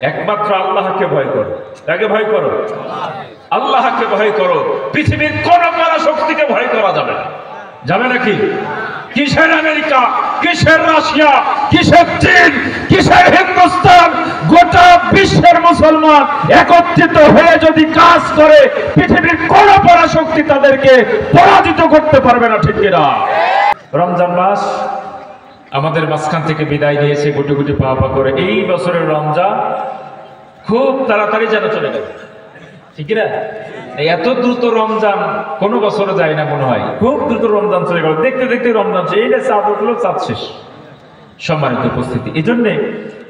একমাত্র আল্লাহকে ভয় করো। তাকে ভয় করো, আল্লাহকে ভয় করো। পৃথিবীর কোন পরাশক্তিকে ভয় করা যাবে না। যাবে নাকি? কিসের আমেরিকা, কিসের রাশিয়া, কিসের চীন, কিসের হিন্দুস্তান, গোটা বিশ্বের মুসলমান একত্রিত হয়ে যদি কাজ করে, পৃথিবীর কোন পরাশক্তি তাদেরকে পরাজিত করতে পারবে না। ঠিক কিনা? রমজান মাস আমাদের মাঝখান থেকে বিদায় নিয়েছে গুটি গুটি পা পা করে। এই বছরের রমজান খুব তাড়াতাড়ি যেন চলে গেল। ঠিক না? এত দ্রুত রমজান কোনো বছরে যায় না মনে হয়। খুব দ্রুত রমজান চলে গেল। দেখতে দেখতে রমজান এই চাঁদ উঠলো, চাঁদ শেষ। সম্মানিত উপস্থিতি, এই জন্যে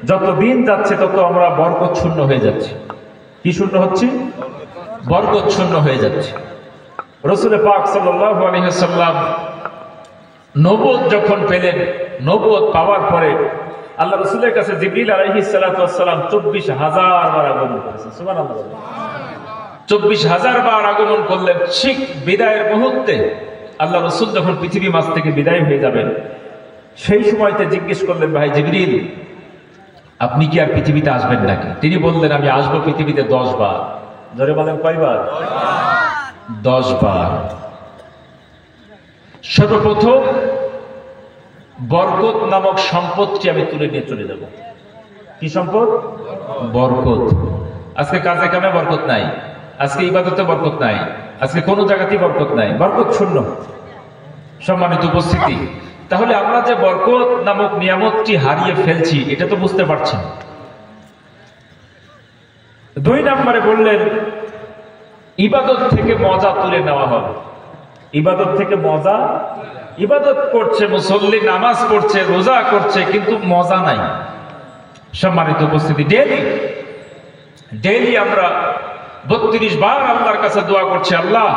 যত দিন যাচ্ছে তত আমরা বরকত শূন্য হয়ে যাচ্ছি। কি শূন্য হচ্ছে? বরকত শূন্য হয়ে যাচ্ছে। রাসূল পাক সাল্লাল্লাহু আলাইহি ওয়াসাল্লাম নবুয়ত যখন পেলেন, নবুয়ত পাওয়ার পরে আল্লাহ রাসূলের কাছে জিবরিল আলাইহিস সালাতু ওয়াস সালাম ২৪,০০০ বার আগমন করেছেন। সুবহানাল্লাহ। ২৪,০০০ বার আগমন করলেন। ঠিক বিদায়ের মুহূর্তে আল্লাহ রাসূল যখন পৃথিবী মাঝ থেকে বিদায় হয়ে যাবেন, সেই সময়তে জিজ্ঞেস করলেন, ভাই জিবরিল, আপনি কি আর পৃথিবীতে আসবেন নাকি? তিনি বললেন, আমি আসবো পৃথিবীতে ১০ বার। ধরে বলেন কয়বার? ১০ বার। সর্বপ্রথম বরকত নামক সম্পদটি আমি তুলে নিয়ে চলে যাব। কি সম্পদ? বরকত। আজকে কাজে কামে বরকত নাই, আজকে ইবাদতে বরকত নাই, আজকে কোনো জায়গাতেই বরকত নাই, বরকত শূন্য। সম্মানিত উপস্থিতি, তাহলে আমরা যে বরকত নামক নিয়ামতটি হারিয়ে ফেলছি এটা তো বুঝতে পারছি না। ২ নম্বরে বললেন, ইবাদত থেকে মজা তুলে নেওয়া হবে। ইবাদত থেকে মজা, ইবাদত করছে মুসল্লি, নামাজ পড়ছে, রোজা করছে, কিন্তু মজা নাই। সম্মানিত উপস্থিতি, ডেইলি আমরা ৩২ বার আল্লাহর কাছে দোয়া করছি, আল্লাহ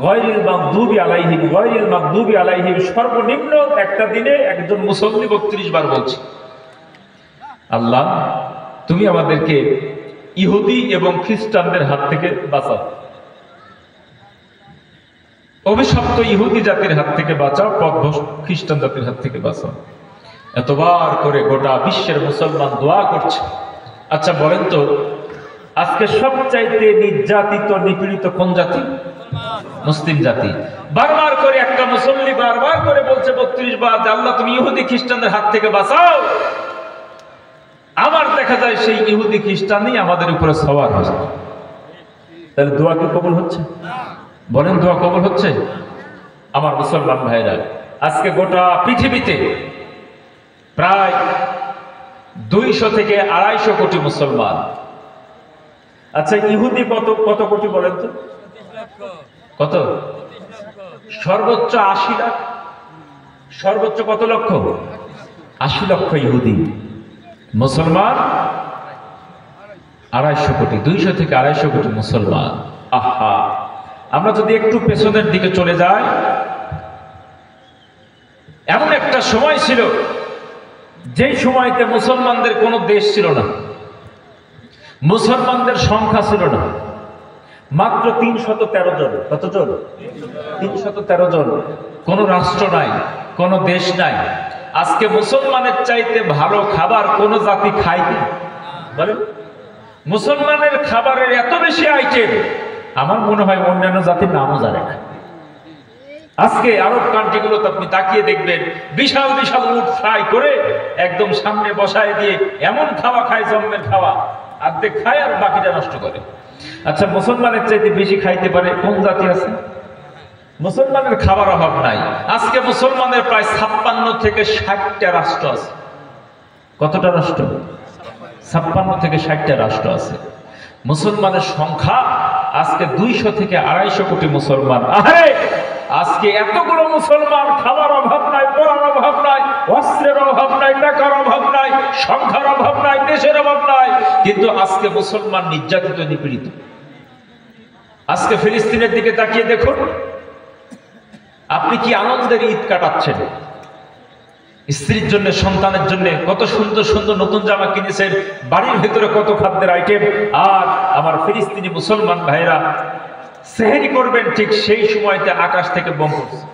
গায়রিল মাগদুবি আলাইহিম, গায়রিল মাগদুবি আলাইহিম। সর্বনিম্ন একটা দিনে একজন মুসল্লি ৩২ বার বলছে, আল্লাহ তুমি আমাদেরকে ইহুদি এবং খ্রিস্টানদের হাত থেকে বাঁচাও, অভিশপ্ত ইহুদি জাতির হাত থেকে বাঁচাও, পথভ্রষ্ট খ্রিস্টান জাতির হাত থেকে বাঁচাও। এতবার করে গোটা বিশ্বের মুসলমান দোয়া করছে। আচ্ছা বলেন তো, আজকে সবচাইতে নির্যাতিত নিপীড়িত কোন জাতি? মুসলিম জাতি। বারবার করে একটা মুসল্লি বারবার করে বলছে ৩২ বার, আল্লাহ তুমি ইহুদি খ্রিস্টানদের হাত থেকে বাঁচাও। আমার দেখা যায় সেই ইহুদি খ্রিস্টানই আমাদের উপরে সওয়ার হচ্ছে। তাহলে দোয়া কি কবুল হচ্ছে? বলেন, দোয়া কবুল হচ্ছে? আমার মুসলমান ভাইরা, আজকে গোটা পৃথিবীতে প্রায় ২০০ থেকে ২৫০ কোটি মুসলমান। আচ্ছা ইহুদি কত কোটি বলেন তো? কত? সর্বোচ্চ ৮০ লাখ। সর্বোচ্চ কত লক্ষ? ৮০ লক্ষ ইহুদি। মুসলমান ২৫০ কোটি। ২০০ থেকে ২৫০ কোটি মুসলমান। আহা, আমরা যদি একটু পেছনের দিকে চলে যাই, এমন একটা সময় ছিল যেই সময়তে মুসলমানদের কোনো দেশ ছিল না, মুসলমানদের সংখ্যা ছিল না, মাত্র ৩১৩ জন। কতজন? ৩১৩ জন। কোন রাষ্ট্র নাই, কোন দেশ নাই। আজকে মুসলমানের চাইতে ভালো খাবার কোন জাতি খায় না? বলেন, মুসলমানের খাবারের এত বেশি আইটেম, আমার মনে হয় অন্যান্য জাতির নামও জানে না। আজকে আরব কান্ট্রিগুলোতে আপনি তাকিয়ে দেখবেন, বিশাল বিশাল উট ফ্রাই করে একদম সামনে বসায় দিয়ে এমন খাওয়া খায়, জন্মের খাওয়া, অর্ধেক খায় আর বাকিটা নষ্ট করে। আচ্ছা মুসলমানের চাইতে বেশি খাইতে পারে কোন জাতি আছে? মুসলমানের খাবার অভাব নাই। আজকে মুসলমানের প্রায় ৫৬ থেকে ৬০টা রাষ্ট্র আছে। কতটা রাষ্ট্র? ৫৬ থেকে ৬০টা রাষ্ট্র আছে। মুসলমানের সংখ্যা আজকে ২০০ থেকে ২৫০ কোটি মুসলমান। আরে আজকে এতগুলো মুসলমান, খাবার অভাব নাই, পড়ার অভাব নাই, অস্ত্রের অভাব নাই, টাকার অভাব নাই, সংখ্যার অভাব নাই, দেশের অভাব নাই, কিন্তু আজকে মুসলমান নির্যাতিত, নিপীড়িত। আজকে ফিলিস্তিনের দিকে তাকিয়ে দেখুন, আপনি কি আনন্দের ঈদ কাটাচ্ছেন? স্ত্রীর জন্য, সন্তানের জন্য কত সুন্দর সুন্দর নতুন জামা কিনেছেন, বাড়ির ভেতরে কত খাদ্যের আইটেম। আর আমার ফিলিস্তিনি মুসলমান ভাইরা সেহরি করবেন, ঠিক সেই সময়তে আকাশ থেকে বোম পড়ছে।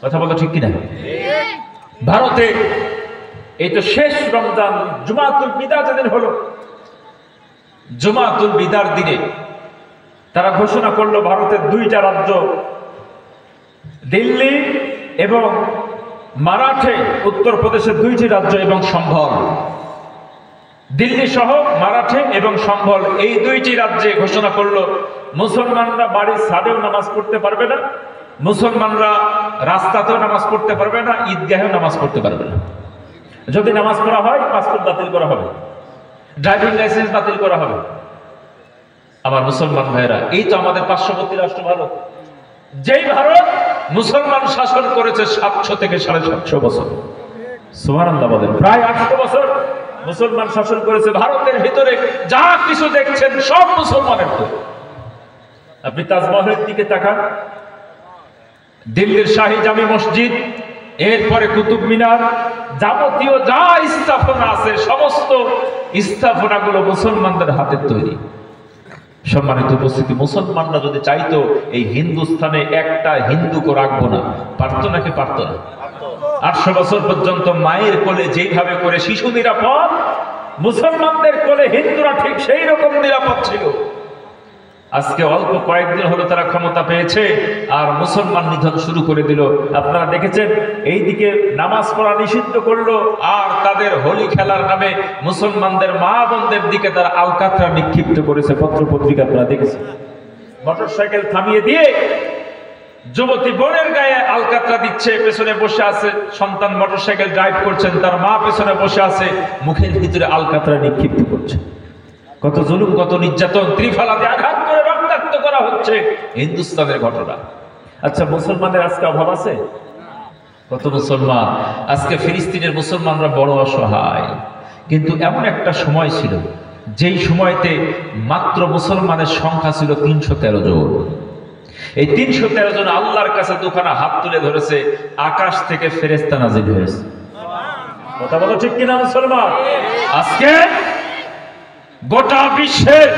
কথা বলো ঠিক কিনা? ভারতে এই তো শেষ রমজান জুমাতুল বিদা যেদিন হলো, জুমাতুল বিদার দিনে তারা ঘোষণা করলো ভারতের দুইটা রাজ্য, দিল্লি এবং মারাঠে, উত্তরপ্রদেশের দুইটি রাজ্য এবং সম্ভল, দিল্লি সহ মারাঠে এবং সম্ভল, এই দুইটি রাজ্যে ঘোষণা করলো মুসলমানরা বাড়ির ছাদেও নামাজ পড়তে পারবে না, মুসলমানরা রাস্তাতেও নামাজ পড়তে পারবে না, ঈদগাহেও নামাজ পড়তে পারবে না। যদি নামাজ পড়া হয় পাসপোর্ট বাতিল করা হবে, ড্রাইভিং লাইসেন্স বাতিল করা হবে। আমার মুসলমান ভাইরা, এই তো আমাদের পার্শ্ববর্তী রাষ্ট্র ভারত, যেই ভারত মুসলমান শাসন করেছে 700 থেকে 750 বছর। সুবহানাল্লাহ বলেন, প্রায় 800 বছর মুসলমান শাসন করেছে। ভারতের ভিতরে যা কিছু দেখছেন সব মুসলমানের তো। আপনি তাজমহলের দিকে তাকান, দিল্লির শাহী জামি মসজিদ, এরপরে কুতুব মিনার, যাবতীয় যা স্থাপনা আছে সমস্ত স্থাপনাগুলো মুসলমানদের হাতের তৈরি। সম্মানিত উপস্থিতি, মুসলমানরা যদি চাইতো এই হিন্দুস্থানে একটা হিন্দুকে রাখবো না, পারতো নাকি পারতো না? 800 বছর পর্যন্ত মায়ের কোলে যেভাবে করে শিশু নিরাপদ, মুসলমানদের কোলে হিন্দুরা ঠিক সেই রকম নিরাপদ ছিল। আজকে অল্প কয়েকদিন হলো তারা ক্ষমতা পেয়েছে আর মুসলমান নিধন শুরু করে দিল। আপনারা দেখেছেন, এইদিকে নামাজ পড়া নিষিদ্ধ করলো আর তাদের হোলি খেলার নামে মুসলমানদের মা বোনদের দিকে তারা আলকাতরা নিক্ষিপ্ত করেছে। পত্র পত্রিকা আপনারা দেখেছেন, মোটরসাইকেল থামিয়ে দিয়ে যুবতী বোনের গায়ে আলকাতরা দিচ্ছে, পেছনে বসে আছে সন্তান, মোটরসাইকেল ড্রাইভ করছেন, তার মা পেছনে বসে আছে, মুখের ভিতরে আলকাতরা নিক্ষিপ্ত করছে। কত জুলুম, কত নির্যাতন, ত্রিফালাতে আঘাত করে রক্তাক্ত করা হচ্ছে। হিন্দুস্তানের ঘটনা। আচ্ছা, মুসলমানের আজকে অভাব আছে? কত মুসলমান আজকে, ফিলিস্তিনের মুসলমানরা বড় অসহায়। কিন্তু এমন একটা সময় ছিল যেই সময়তে মাত্র মুসলমানের সংখ্যা ছিল 313 জন। এই 313 জন আল্লাহর কাছে দুখানা হাত তুলে ধরেছে, আকাশ থেকে ফেরেশতা নাজিল হয়েছে। কথা বলো ঠিক কিনা মুসলমান? আজকে গোটা বিশ্বের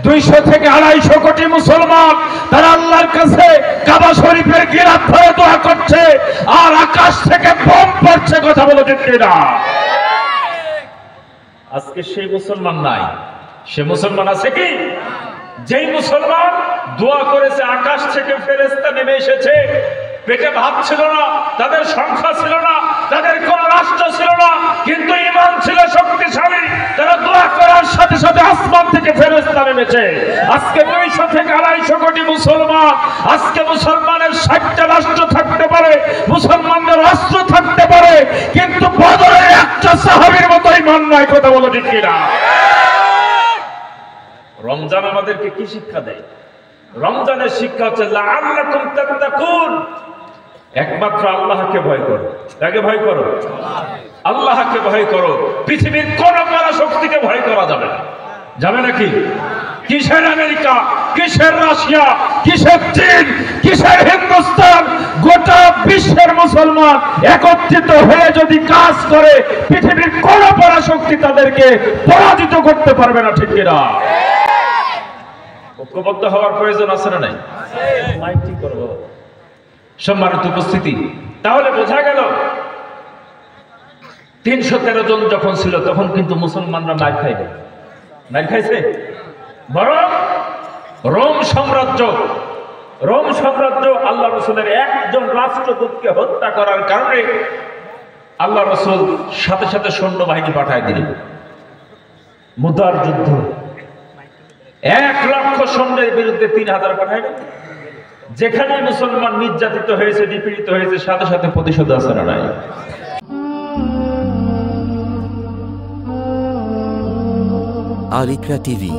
200 থেকে 250 কোটি মুসলমান তারা আল্লাহর কাছে কাবা শরীফের গিরাত ধরে দোয়া করছে, আর আকাশ থেকে বোম পড়ছে। কথা বলো ঠিক কিনা? আজকে সেই মুসলমান নাই। সে মুসলমান আছে কি? যেই মুসলমান দোয়া করেছে, আকাশ থেকে ফেরেশতা নেমে এসেছে, পেটে ভাত ছিল না, তাদের সংখ্যা ছিল না, তাদের কোন রাষ্ট্র ছিল না, কিন্তু ঈমান ছিল শক্তিশালী। তারা দোয়া করার সাথে সাথে আসমান থেকে ফেরেশতা নেমেছে। আজকে 200 থেকে 250 কোটি মুসলমান। আজকে মুসলমানের 60টা রাষ্ট্র থাকতে পারে, মুসলমানদের রাষ্ট্র থাকতে পারে, কিন্তু বদরের একটা সাহাবীর মতো ঈমান নাই। কথা বলো ঠিক কিনা? রমজান আমাদেরকে কি শিক্ষা দেয়? রমজানের শিক্ষা হচ্ছে লাআল্লাকুম তাত্তাকুন, একমাত্র আল্লাহকে ভয় করো। তাকে ভয় করো, আল্লাহকে ভয় করো। পৃথিবীর কোন পরাশক্তিকে ভয় করা যাবে না। যাবে নাকি? কিসের আমেরিকা, কিসের রাশিয়া, কিসের চীন, কিসের হিন্দুস্তান, গোটা বিশ্বের মুসলমান একত্রিত হয়ে যদি কাজ করে, পৃথিবীর কোন পরাশক্তি তাদেরকে পরাজিত করতে পারবে না। ঠিক কিনা? ঐক্যবদ্ধ হওয়ার প্রয়োজন আছে না নাই? মাইক ঠিক করো। সম্মানিত উপস্থিতি, তাহলে বোঝা গেল 313 জন যখন ছিল তখন কিন্তু মুসলমানরা মার খাইনি। মার খাইছে? বরং রোম সাম্রাজ্য আল্লাহ রসুলের একজন রাষ্ট্রদূতকে হত্যা করার কারণে আল্লাহ রসুল সাথে সাথে সৈন্যবাহিনী পাঠায় দিলেন। মুদার যুদ্ধ, 1 লক্ষ সৈন্যের বিরুদ্ধে 3000 পাঠাইলেন। যেখানে মুসলমান নির্যাতিত হয়েছে, নিপীড়িত হয়েছে, সাথে সাথে প্রতিশোধ আছে না নাই? আল ইকরা টিভি।